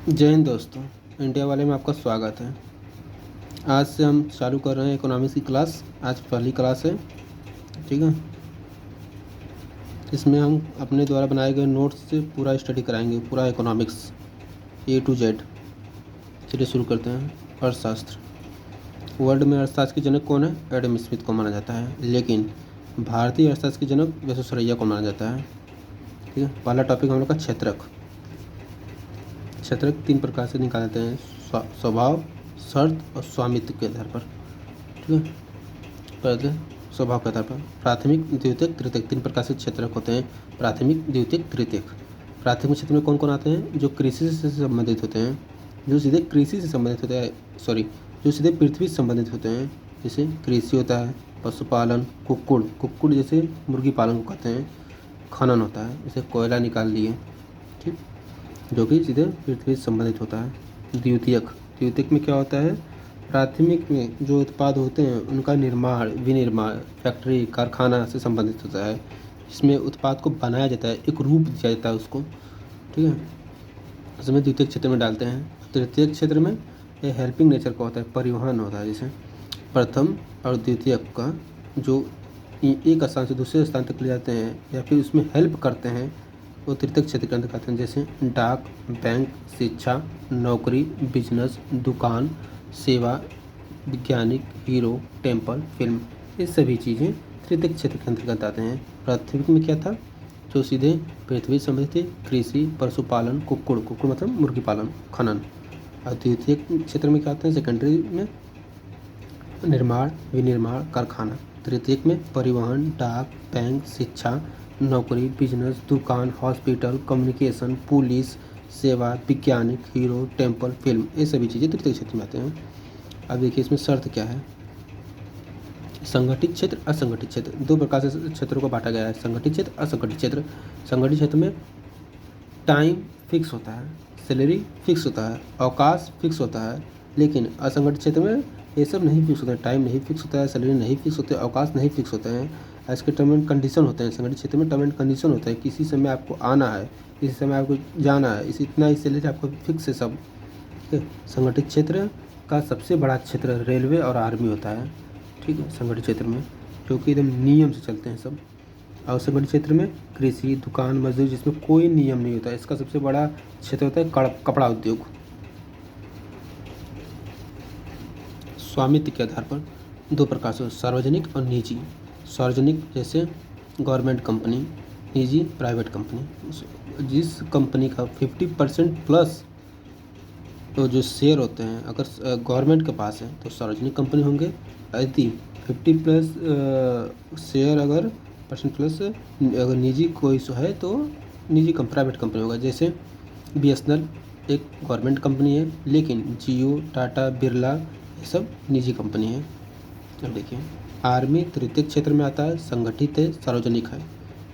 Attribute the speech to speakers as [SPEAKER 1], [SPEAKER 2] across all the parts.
[SPEAKER 1] जय हिंद दोस्तों। इंडिया वाले में आपका स्वागत है। आज से हम चालू कर रहे हैं इकोनॉमिक्स की क्लास। आज पहली क्लास है, ठीक है। इसमें हम अपने द्वारा बनाए गए नोट्स से पूरा स्टडी कराएंगे, पूरा इकोनॉमिक्स A to Z। चलिए शुरू करते हैं। अर्थशास्त्र। वर्ल्ड में अर्थशास्त्र के जनक कौन है? एडम स्मिथ को माना जाता है, लेकिन भारतीय अर्थशास्त्र के जनक विश्वेश्वरैया को माना जाता है, ठीक है। पहला टॉपिक हम लोग का क्षेत्रक। क्षेत्रक 3 प्रकार से निकाले जाते हैं: स्वभाव, शर्त और स्वामित्व के आधार पर, ठीक है। पहले स्वभाव के आधार पर प्राथमिक, द्वितीयक, तृतीयक 3 प्रकार से क्षेत्रक होते हैं। प्राथमिक, द्वितीयक, तृतीयक। प्राथमिक क्षेत्र में कौन कौन आते हैं? जो कृषि से संबंधित होते हैं, जो सीधे कृषि से संबंधित होते हैं, जो सीधे पृथ्वी से संबंधित होते हैं। जैसे कृषि होता है, पशुपालन, कुक्कुड़ जैसे मुर्गी पालन को कहते हैं। खनन होता है, जैसे कोयला निकाल लिए, ठीक, जो कि सीधे पृथ्वी से संबंधित होता है। द्वितीयक में क्या होता है? प्राथमिक में जो उत्पाद होते हैं उनका निर्माण, विनिर्माण, फैक्ट्री, कारखाना से संबंधित होता है। इसमें उत्पाद को बनाया जाता है, एक रूप दिया जाता है उसको, ठीक है। इसमें द्वितीयक क्षेत्र में डालते हैं। तृतीयक क्षेत्र में ये हेल्पिंग नेचर का होता है, परिवहन होता है। जैसे प्रथम और द्वितीयक का जो एक स्थान से दूसरे स्थान तक ले जाते हैं या फिर उसमें हेल्प करते हैं, वो तृतीयक क्षेत्र के अंतर्गत आते हैं। जैसे डाक, बैंक, शिक्षा, नौकरी, बिजनेस, दुकान, सेवा, वैज्ञानिक, हीरो, टेम्पल, फिल्म, ये सभी चीज़ें तृतीयक क्षेत्र के अंतर्गत आते हैं। प्राथमिक में क्या था? जो सीधे पृथ्वी से संबंधित थे, कृषि, पशुपालन, कुक्कुड़ मतलब मुर्गी पालन, खनन। और द्वितीयक क्षेत्र में क्या आते हैं? सेकेंडरी में निर्माण, विनिर्माण, कारखाना। तृतीयक में परिवहन, डाक, बैंक, शिक्षा, नौकरी, बिजनेस, दुकान, हॉस्पिटल, कम्युनिकेशन, पुलिस, सेवा, वैज्ञानिक, हीरो, टेम्पल, फिल्म, ये सभी चीज़ें तृतीय क्षेत्र में आते हैं। अब देखिए इसमें शर्त क्या है। संगठित क्षेत्र, असंगठित क्षेत्र, 2 प्रकार से क्षेत्रों को बांटा गया है: संगठित क्षेत्र, असंगठित क्षेत्र। संगठित क्षेत्र में टाइम फिक्स होता है, सैलरी फिक्स होता है, अवकाश फिक्स होता है। लेकिन असंगठित क्षेत्र में ये सब नहीं फिक्स होता है, टाइम नहीं फिक्स होता है, सैलरी नहीं फिक्स होते, अवकाश नहीं फिक्स होते हैं। इसके टर्म एंड कंडीशन होते हैं। संगठित क्षेत्र में टर्म एंड कंडीशन होता है, किसी समय आपको आना है, किसी समय आपको जाना है, इस इतना ही सैलरी आपको फिक्स है सब, ठीक है। संगठित क्षेत्र का सबसे बड़ा क्षेत्र रेलवे और आर्मी होता है, ठीक है, संगठित क्षेत्र में, जो कि एकदम नियम से चलते हैं सब। और असंगठित क्षेत्र में कृषि, दुकान, मजदूरी, जिसमें कोई नियम नहीं होता है। इसका सबसे बड़ा क्षेत्र होता है कपड़ा उद्योग। स्वामित्व के आधार पर 2 प्रकार से, सार्वजनिक और निजी। सार्वजनिक जैसे गवर्नमेंट कंपनी, निजी प्राइवेट कंपनी। जिस कंपनी का 50% प्लस तो जो शेयर होते हैं अगर गवर्नमेंट के पास है तो सार्वजनिक कंपनी होंगे। यदि 50 प्लस शेयर अगर परसेंट प्लस अगर निजी कोई सो है तो निजी प्राइवेट कंपनी होगा। जैसे BSNL एक गवर्नमेंट कंपनी है, लेकिन जियो, टाटा, बिरला ये सब निजी कंपनी है। अब देखिए आर्मी तृतीयक क्षेत्र में आता है, संगठित है, सार्वजनिक है।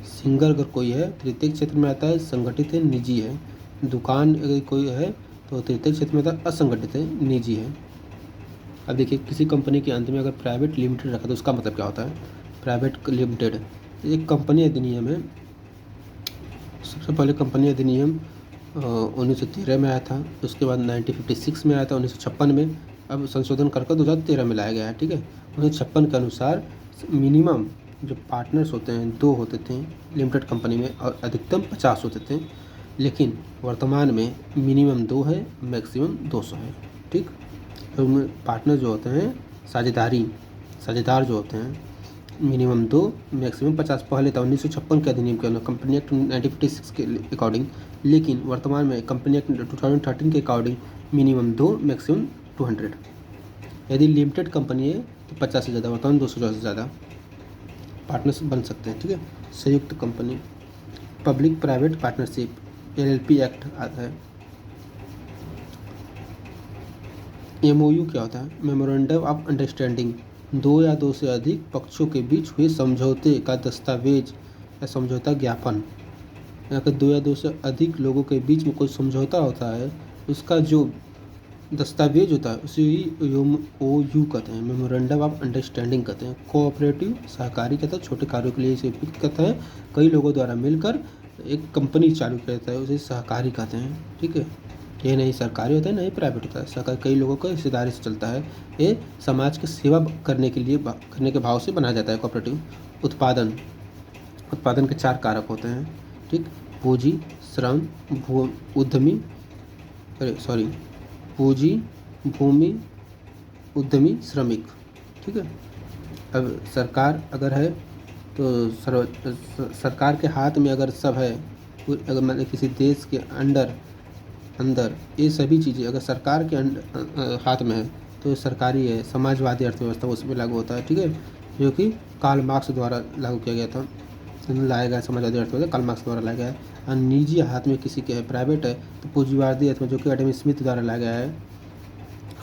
[SPEAKER 1] सिंगर अगर कोई है तृतीयक क्षेत्र में आता है, संगठित है, निजी है। दुकान अगर कोई है तो तृतीयक क्षेत्र में आता है, असंगठित है, निजी है। अब देखिए किसी कंपनी के अंत में अगर प्राइवेट लिमिटेड रखा तो उसका मतलब क्या होता है? प्राइवेट लिमिटेड एक कंपनी अधिनियम है। सबसे पहले कंपनी अधिनियम 1913 में आया था, उसके बाद 1956 में आया था, 1956 में, अब संशोधन कर 2013 में लाया गया है, ठीक है। 1956 के अनुसार मिनिमम जो पार्टनर्स होते हैं 2 होते थे लिमिटेड कंपनी में और अधिकतम 50 होते थे, लेकिन वर्तमान में मिनिमम 2 है, मैक्सिमम 200 है, ठीक। तो पार्टनर जो होते हैं साझेदार जो होते हैं मिनिमम 2, मैक्सिमम 50 पहले था 1956 के अधिनियम के अनुसार, कंपनी एक्ट 1956 के अकॉर्डिंग। लेकिन वर्तमान में कंपनी एक्ट 2013 के अकॉर्डिंग मिनिमम 2, मैक्सिमम 200। यदि लिमिटेड कंपनी है तो 50 से ज़्यादा, वर्तमान 200 से ज़्यादा पार्टनर्स बन सकते हैं, ठीक है। संयुक्त company, public private partnership, LLP act आता है। MOU क्या होता है? मेमोरेंडम ऑफ अंडरस्टैंडिंग, 2 या 2 से अधिक पक्षों के बीच हुए समझौते का दस्तावेज या समझौता ज्ञापन। अगर 2 या 2 से अधिक लोगों के बीच में कोई समझौता होता है, उसका जो दस्तावेज होता है उसे MOU कहते हैं, मेमोरेंडम ऑफ अंडरस्टैंडिंग कहते हैं। कोऑपरेटिव सहकारी कहता है, छोटे कार्यों के लिए इसे उपयुक्त कहता है। कई लोगों द्वारा मिलकर एक कंपनी चालू किया जाता है, उसे सहकारी कहते हैं, ठीक है। ये नहीं सरकारी होता है नहीं प्राइवेट होता है। सरकार कई लोगों को हिस्सेदारी से चलता है। ये समाज की सेवा करने के लिए करने के भाव से बनाया जाता है कोऑपरेटिव। उत्पादन उत्पादन के 4 कारक होते हैं, ठीक। पूंजी, श्रम, उद्यमी, पूंजी, भूमि, उद्यमी, श्रमिक, ठीक है। अब सरकार अगर है तो सरकार के हाथ में अगर सब है, अगर मतलब किसी देश के अंदर ये सभी चीज़ें अगर सरकार के हाथ में है तो सरकारी है। समाजवादी अर्थव्यवस्था उसमें लागू होता है, ठीक है, जो कि कार्ल मार्क्स द्वारा लागू किया गया था, लाया गया। समाजवादी अर्थव्यवस्था कार्ल मार्क्स द्वारा लाया गया है। और निजी हाथ में किसी के है, प्राइवेट है, तो पूंजीवादी अर्थव्यवस्था जो कि एडम स्मिथ द्वारा लाया गया है।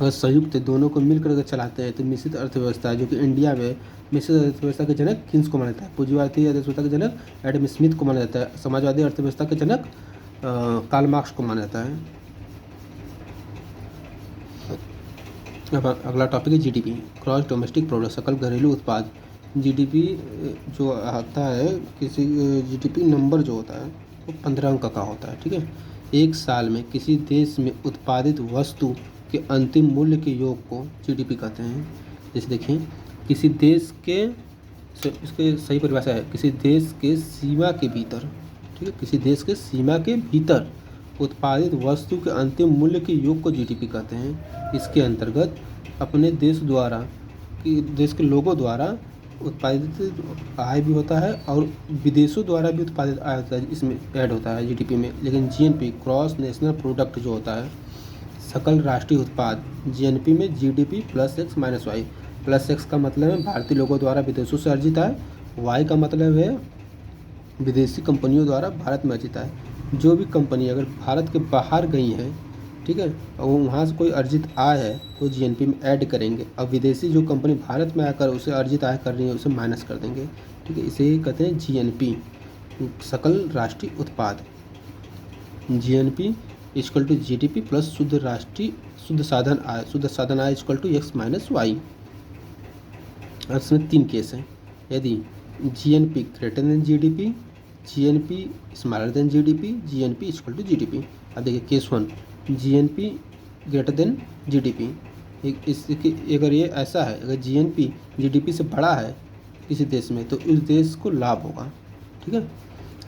[SPEAKER 1] अगर संयुक्त दोनों को मिलकर अगर चलाते हैं तो मिश्रित अर्थव्यवस्था, जो कि इंडिया में मिश्रित अर्थव्यवस्था के जनक किन्स को माना जाता है? पूंजीवादी अर्थव्यवस्था के जनक एडम स्मिथ को माना जाता है। समाजवादी अर्थव्यवस्था के जनक कार्ल मार्क्स को माना जाता है। अब अगला टॉपिक है जीडीपी, क्रॉस डोमेस्टिक प्रोडक्ट, सकल घरेलू उत्पाद। जीडीपी जो आता है, किसी जीडीपी नंबर जो होता है वो 15 अंक का होता है, ठीक है। एक साल में किसी देश में उत्पादित वस्तु के अंतिम मूल्य के योग को जीडीपी कहते हैं। जैसे देखिए, किसी देश के, इसके सही परिभाषा है, किसी देश के सीमा के भीतर, ठीक है, किसी देश के सीमा के भीतर उत्पादित वस्तु के अंतिम मूल्य के योग को जीडीपी कहते हैं। इसके अंतर्गत अपने देश के लोगों द्वारा उत्पादित आय भी होता है और विदेशों द्वारा भी उत्पादित आय होता है, इसमें ऐड होता है जीडीपी में। लेकिन जीएनपी, ग्रॉस नेशनल प्रोडक्ट जो होता है, सकल राष्ट्रीय उत्पाद, जीएनपी में GDP plus X minus Y. Plus X का मतलब है भारतीय लोगों द्वारा विदेशों से अर्जित आय, वाई का मतलब है विदेशी कंपनियों द्वारा भारत में अर्जित आय। जो भी कंपनी अगर भारत के बाहर गई है, ठीक है, और वहाँ से कोई अर्जित आय है तो जीएनपी में ऐड करेंगे, और विदेशी जो कंपनी भारत में आकर उसे अर्जित आय कर रही है उसे माइनस कर देंगे, ठीक है। इसे कहते हैं जीएनपी, सकल राष्ट्रीय उत्पाद। GNP equal to GDP plus शुद्ध साधन आय equal to X minus Y. इसमें 3 केस हैं। यदि GNP greater than GDP, GNP smaller than GDP, GNP equal to GDP. अब देखिए case 1, GNP greater than GDP. इसकी अगर ये ऐसा है, अगर जीएनपी जीडीपी से बड़ा है किसी देश में तो उस देश को लाभ होगा, ठीक है।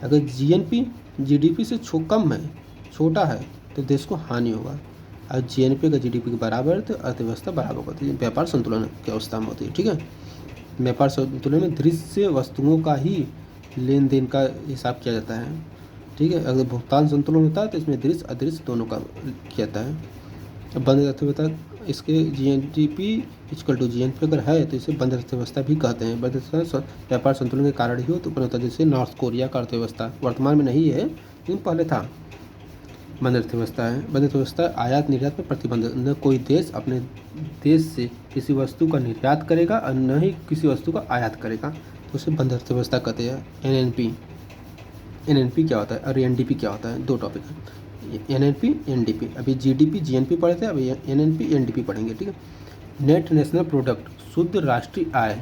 [SPEAKER 1] अगर जीएनपी जीडीपी से कम है, छोटा है, तो देश को हानि होगा। और जीएनपी अगर जीडीपी के बराबर है तो अर्थव्यवस्था बराबर होती है, व्यापार संतुलन की अवस्था में होती है, ठीक है। व्यापार संतुलन में दृश्य वस्तुओं का ही लेन देन का हिसाब किया जाता है, ठीक है। अगर भुगतान संतुलन होता है तो इसमें दृश्य अदृश्य दोनों का किया जाता है। बंद अर्थव्यवस्था, इसके जीएनडीपी इक्वल टू जीएनपी अगर है तो इसे बंद अर्थव्यवस्था भी कहते हैं। बंद अर्थव्यवस्था व्यापार संतुलन के कारण ही उत्पन्न होता है। जैसे नॉर्थ कोरिया का अर्थव्यवस्था वर्तमान में नहीं है लेकिन पहले था, बंद अर्थव्यवस्था है। बंद अर्थव्यवस्था आयात निर्यात पर प्रतिबंध, न कोई देश अपने देश से किसी वस्तु का निर्यात करेगा और न ही किसी वस्तु का आयात करेगा, तो उसे बंद अर्थव्यवस्था कहते हैं। एनएनपी क्या होता है और एनडीपी क्या होता है, 2 टॉपिक है, एनएनपी एनडीपी। अभी जीडीपी जीएनपी पढ़े थे, अभी एनएनपी एनडीपी पढ़ेंगे, ठीक है। नेट नेशनल प्रोडक्ट, शुद्ध राष्ट्रीय आय,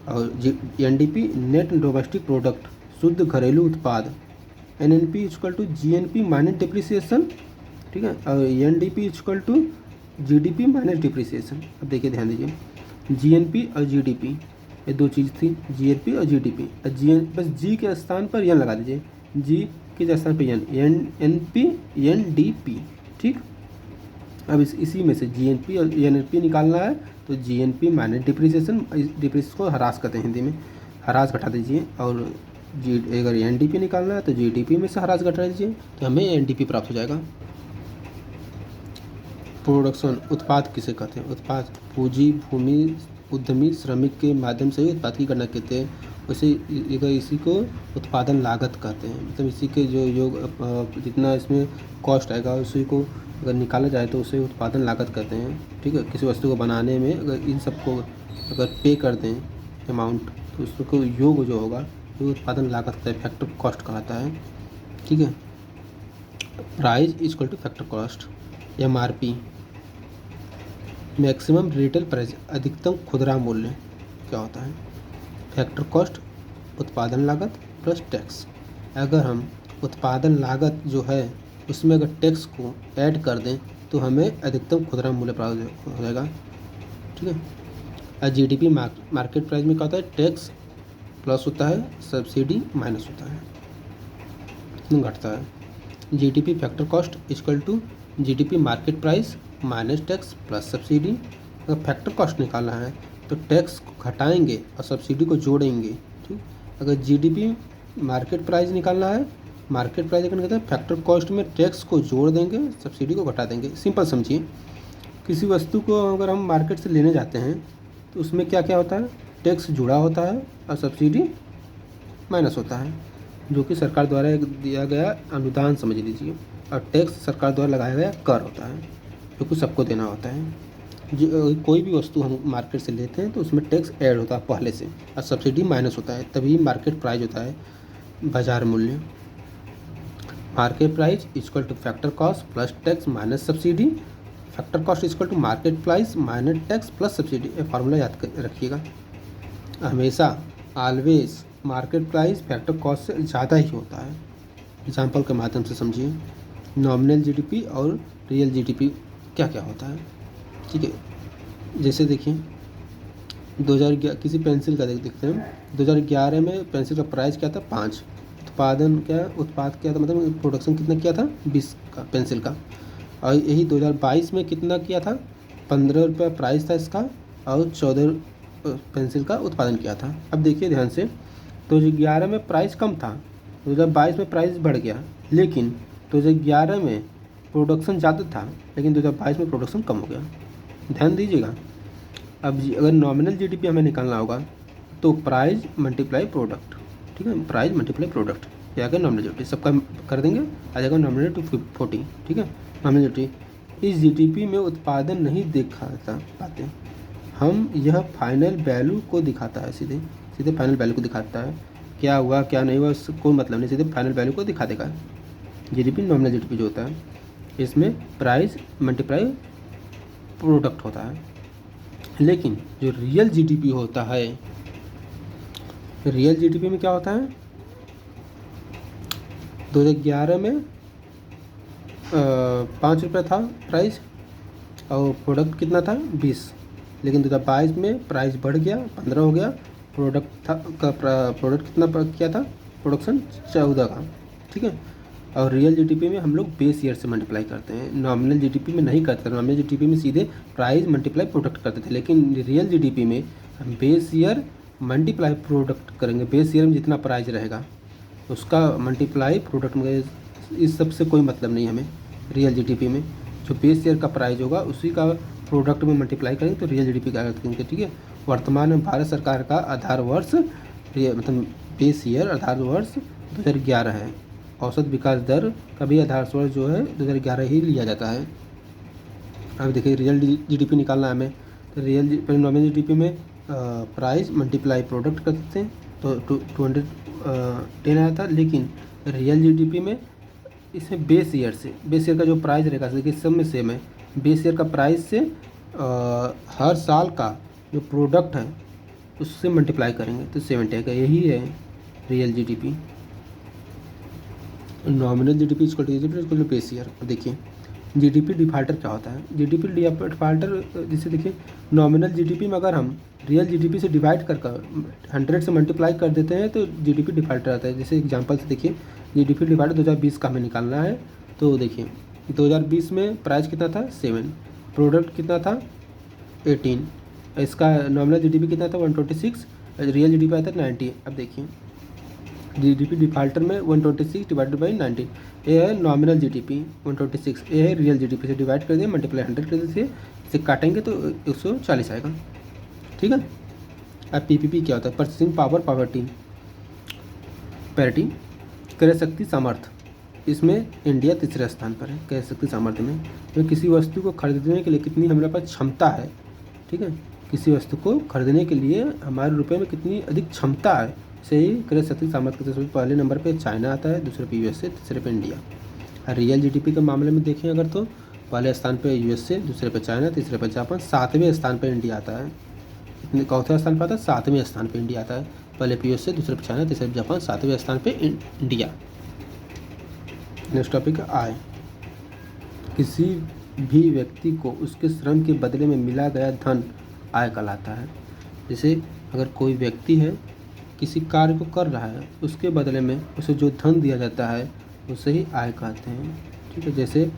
[SPEAKER 1] और एनडीपी नेट डोमेस्टिक प्रोडक्ट, शुद्ध घरेलू उत्पाद। NNP equal to GNP minus depreciation, ठीक है, और NDP equal to GDP minus depreciation. अब देखिए ध्यान दीजिए, जीएनपी और जीडीपी ये 2 चीज़ थी, जीएनपी और जीडीपी। बस जी के स्थान पर एन लगा दीजिए, जी के स्थान पर एनपी एनडीपी, ठीक। अब इसी में से जीएनपी और एनपी निकालना है तो जीएनपी माइनस डिप्रिसिएशन, डिप्रिसिएशन को ह्रास कहते हैं हिंदी में, ह्रास घटा दीजिए। और अगर एनडीपी निकालना है तो जीडीपी में से ह्रास घटा दीजिए तो हमें एनडीपी प्राप्त हो जाएगा। प्रोडक्शन, उत्पाद किसे कहते हैं? उत्पाद पूंजी, भूमि, उद्यमी, श्रमिक के माध्यम से उत्पाद की गणना करते हैं। वैसे इसी को उत्पादन लागत कहते हैं, मतलब इसी के जो योग जितना इसमें कॉस्ट आएगा उसी को अगर निकाला जाए तो उसे उत्पादन लागत कहते हैं, ठीक है। किसी वस्तु को बनाने में अगर इन सबको अगर पे कर दें अमाउंट तो उसको योग जो होगा वो उत्पादन लागत का फैक्टर कॉस्ट कहलाता है, ठीक है। Price equal to factor cost. MRP, maximum retail price, अधिकतम खुदरा मूल्य क्या होता है? फैक्टर कॉस्ट उत्पादन लागत प्लस टैक्स। अगर हम उत्पादन लागत जो है उसमें अगर टैक्स को ऐड कर दें तो हमें अधिकतम खुदरा मूल्य प्राप्त हो जाएगा। ठीक है। और जीडीपी मार्केट प्राइस में क्या होता है, टैक्स प्लस होता है, सब्सिडी माइनस होता है, घटता है। GDP factor cost equal to GDP market price minus tax plus subsidy. अगर फैक्टर कॉस्ट निकालना है तो टैक्स को घटाएंगे और सब्सिडी को जोड़ेंगे। ठीक। अगर जीडीपी मार्केट प्राइस निकालना है, मार्केट प्राइस कहते हैं फैक्टर कॉस्ट में टैक्स को जोड़ देंगे, सब्सिडी को घटा देंगे। सिंपल समझिए, किसी वस्तु को अगर हम मार्केट से लेने जाते हैं तो उसमें क्या क्या होता है, टैक्स जुड़ा होता है और सब्सिडी माइनस होता है, जो कि सरकार द्वारा एक दिया गया अनुदान समझ लीजिए, और टैक्स सरकार द्वारा लगाया गया कर होता है जो कि सबको देना होता है। जो कोई भी वस्तु हम मार्केट से लेते हैं तो उसमें टैक्स ऐड होता है पहले से और सब्सिडी माइनस होता है, तभी मार्केट प्राइस होता है बाजार मूल्य। Market price equal to factor cost plus tax minus subsidy. Factor cost equal to market price minus tax plus subsidy. ये फार्मूला याद कर रखिएगा हमेशा, always market price factor cost से ज़्यादा ही होता है। एग्जाम्पल के माध्यम से समझिए, नॉमिनल जीडीपी और रियल जीडीपी क्या क्या होता है। ठीक है। जैसे देखिए 2011 किसी पेंसिल का देखते हैं, 2011 में पेंसिल का प्राइस क्या था, 5। उत्पाद क्या था, मतलब प्रोडक्शन कितना किया था, 20 का पेंसिल का। और यही 2022 में कितना किया था, 15 रुपये प्राइस था इसका और 14 पेंसिल का उत्पादन किया था। अब देखिए ध्यान से, 2011 में प्राइस कम था, 2022 में प्राइस बढ़ गया, लेकिन 2011 में प्रोडक्शन ज़्यादा था लेकिन 2022 में प्रोडक्शन कम हो गया। ध्यान दीजिएगा। अब अगर नॉमिनल जीडीपी हमें निकालना होगा तो प्राइस मल्टीप्लाई प्रोडक्ट। ठीक है, प्राइस मल्टीप्लाई प्रोडक्ट, क्या आएगा नॉमिनल जीडीपी, सबका कर देंगे, आ जाएगा नॉमिनल टू 40। ठीक है, नॉमिनल जीडीपी। इस जीडीपी में उत्पादन नहीं दिखाता पाते हम, यह फाइनल वैल्यू को दिखाता है, सीधे सीधे फाइनल वैल्यू को दिखाता है, क्या हुआ क्या नहीं हुआ उससे कोई मतलब नहीं, सीधे फाइनल वैल्यू को दिखा देगा। जीडीपी नॉमिनल जीडीपी जो होता है, इसमें प्राइस मल्टीप्लाई प्रोडक्ट होता है। लेकिन जो रियल जीडीपी होता है, रियल जीडीपी में क्या होता है, 2011 में 5 रुपये था प्राइस और प्रोडक्ट कितना था, 20। लेकिन 2022 में प्राइस बढ़ गया, 15 हो गया, प्रोडक्ट था का प्रोडक्ट कितना किया था, प्रोडक्शन 14 का। ठीक है। और रियल जीडीपी में हम लोग बेस ईयर से मल्टीप्लाई करते हैं, नॉमिनल जीडीपी में नहीं करते। नॉमिनल जीडीपी में सीधे प्राइस मल्टीप्लाई प्रोडक्ट करते थे, लेकिन रियल जीडीपी में हम बेस ईयर मल्टीप्लाई प्रोडक्ट करेंगे। बेस ईयर में जितना प्राइस रहेगा उसका मल्टीप्लाई प्रोडक्ट में, इस सब से कोई मतलब नहीं हमें। रियल जीडीपी में जो बेस ईयर का प्राइस होगा उसी का प्रोडक्ट में मल्टीप्लाई करेंगे तो रियल जीडीपी का करेंगे। ठीक है। वर्तमान में भारत सरकार का आधार वर्ष मतलब बेस ईयर आधार वर्ष 2011 है। औसत विकास दर का भी आधार वर्ष जो है 2011 ही लिया जाता है। अब देखिए रियल जीडीपी निकालना है हमें, तो रियल नॉमिनल जीडीपी में प्राइस मल्टीप्लाई प्रोडक्ट कर सकते हैं तो 210 आया था। लेकिन रियल जीडीपी में इसमें बेस ईयर का जो प्राइस रहेगा, देखिए सब में सेम है, बेस ईयर का प्राइस से हर साल का जो प्रोडक्ट है उससे मल्टीप्लाई करेंगे तो 70 आएगा। यही है real GDP. Nominal GDP equal to base year. देखिए जीडीपी डिफाल्टर क्या होता है, जीडीपी डिफाल्टर जिसे देखिए नॉमिनल जीडीपी में अगर हम रियल जीडीपी से डिवाइड कर 100 से मल्टीप्लाई कर देते हैं तो जीडीपी डिफाल्टर आता है। जैसे एग्जांपल से देखिए जीडीपी डिफाल्टर 2020 का हमें निकालना है, तो देखिए 2020 में प्राइस कितना था 7, प्रोडक्ट कितना था 18, इसका नॉमिनल जीडीपी कितना था 126, रियल जीडीपी आया था 90। अब देखिए जीडीपी डिफाल्टर में 126 डिवाइडेड बाई 90, ये है नॉमिनल जीडीपी 126, ये है रियल जीडीपी से डिवाइड कर दिए मल्टीप्लाई 100 कर दिए, इसे काटेंगे तो 140 आएगा। ठीक है। अब पीपीपी क्या होता है, परचेसिंग पावर पैरिटी, क्रय शक्ति सामर्थ्य, इसमें इंडिया तीसरे स्थान पर है क्रय शक्ति सामर्थ्य में। तो किसी वस्तु को खरीदने के लिए कितनी हमारे पास क्षमता है, ठीक है, किसी वस्तु को खरीदने के लिए हमारे रुपए में कितनी अधिक क्षमता है, से ही क्रय शक्ति सामर्थ्य के सबसे पहले नंबर पे चाइना आता है, दूसरे पे यूएसए, तीसरे पे इंडिया। रियल जीडीपी के मामले में देखें अगर तो पहले स्थान पे यूएसए, दूसरे पे चाइना, तीसरे पे जापान, 7वें स्थान पे इंडिया आता है। इतने चौथे स्थान पर आता है, 7वें स्थान पे इंडिया आता है। पहले पे यूएसए, दूसरे पे चाइना, तीसरे पे जापान, 7वें स्थान पे इंडिया। नेक्स्ट टॉपिक आय। किसी भी व्यक्ति को उसके श्रम के बदले में मिला गया धन आय कहलाता है। जैसे अगर कोई व्यक्ति है, किसी कार्य को कर रहा है, उसके बदले में उसे जो धन दिया जाता है उसे ही आय कहते हैं। ठीक है। जैसे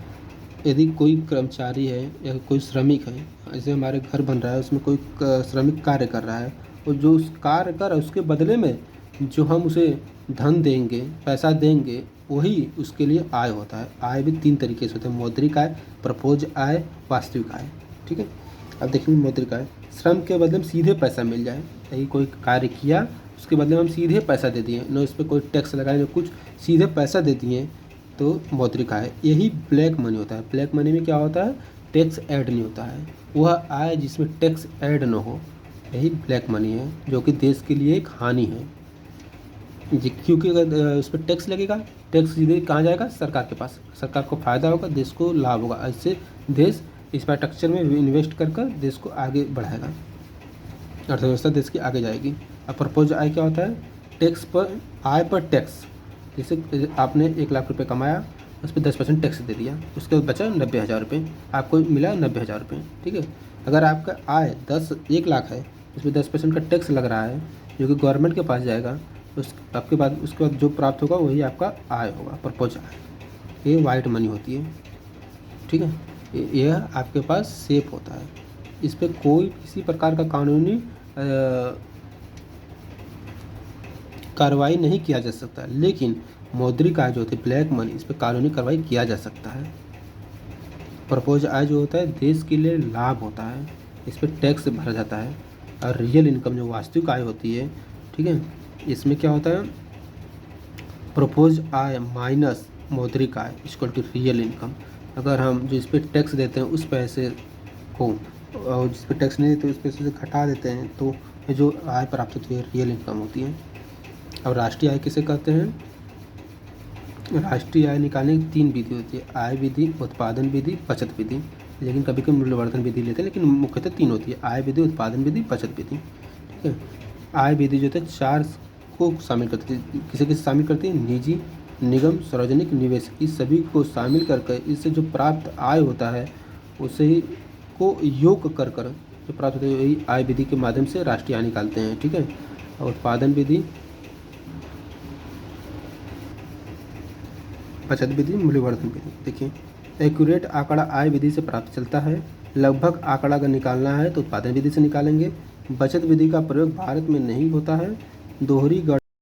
[SPEAKER 1] यदि कोई कर्मचारी है या कोई श्रमिक है, जैसे हमारे घर बन रहा है, उसमें कोई श्रमिक कार्य कर रहा है, और जो उस कार्य कर उसके बदले में जो हम उसे धन देंगे, पैसा देंगे, वही उसके लिए आय होता है। आय भी 3 तरीके से होता है, मौद्रिक आय, प्रपोज आय, वास्तविक आय। ठीक है। अब देखेंगे मौद्रिक आय, श्रम के बदले में सीधे पैसा मिल जाए। यही कोई कार्य किया, उसके बदले में हम सीधे पैसा दे दिए, न उस पर कोई टैक्स लगाए न कुछ, सीधे पैसा दे दिए, तो मौद्रिक आय। यही ब्लैक मनी होता है। ब्लैक मनी में क्या होता है, टैक्स ऐड नहीं होता है, वह आय जिसमें टैक्स ऐड न हो, यही ब्लैक मनी है, जो कि देश के लिए एक हानि है जी। क्योंकि अगर उस पर टैक्स लगेगा, टैक्स सीधे कहाँ जाएगा, सरकार के पास, सरकार को फ़ायदा होगा, देश को लाभ होगा। ऐसे देश इंफ्रास्ट्रक्चर में इन्वेस्ट कर देश को आगे बढ़ाएगा, अर्थव्यवस्था देश की आगे जाएगी। अब प्रपोज आय क्या होता है, टैक्स पर, आय पर टैक्स। जैसे आपने 1 लाख रुपये कमाया, उस पर 10% टैक्स दे दिया, उसके बाद बचा 90,000 रुपये, आपको मिला 90,000 रुपये। ठीक है। अगर आपका आय 1 लाख है, उसमें 10% का टैक्स लग रहा है, जो कि गवर्नमेंट के पास जाएगा, उसके बाद जो प्राप्त होगा वही आपका आय होगा, प्रपोज आय। ये वाइट मनी होती है। ठीक है। यह आपके पास सेफ होता है, इस पर कोई किसी प्रकार का कानूनी कार्रवाई नहीं किया जा सकता। लेकिन मौद्रिक आय जो होती है, ब्लैक मनी, इस पर कानूनी कार्रवाई किया जा सकता है। प्रपोज आय जो होता है देश के लिए लाभ होता है, इस पर टैक्स भरा जाता है। और रियल इनकम जो वास्तविक आय होती है, ठीक है, इसमें क्या होता है, प्रपोज आय माइनस मौद्रिक आय इक्वल टू रियल इनकम। अगर हम जो इस पर टैक्स देते हैं उस पैसे को, और जिस पर टैक्स नहीं देते उस पैसे से घटा देते हैं, तो जो आय प्राप्त होती है रियल इनकम होती है। अब राष्ट्रीय आय किसे कहते हैं, राष्ट्रीय आय निकालने की 3 विधि होती है, आय विधि, उत्पादन विधि, बचत विधि। लेकिन कभी कभी मूल्यवर्धन विधि लेते हैं, लेकिन मुख्यतः 3 होती है, आय विधि, उत्पादन विधि, बचत विधि। ठीक है। आय विधि जो है 4 को शामिल करती है, किसे शामिल करती है, निजी, निगम, सार्वजनिक, निवेश, इस सभी को शामिल करके इससे जो प्राप्त आय होता है उसे ही को योग कर जो प्राप्त होता है वही आय विधि के माध्यम से राष्ट्रीय आय निकालते हैं। ठीक है। और उत्पादन विधि, बचत विधि, मूल्यवर्धन विधि। देखिए, एक्यूरेट आंकड़ा आय विधि से प्राप्त चलता है, लगभग आंकड़ा अगर निकालना है तो उत्पादन विधि से निकालेंगे। बचत विधि का प्रयोग भारत में नहीं होता है, दोहरी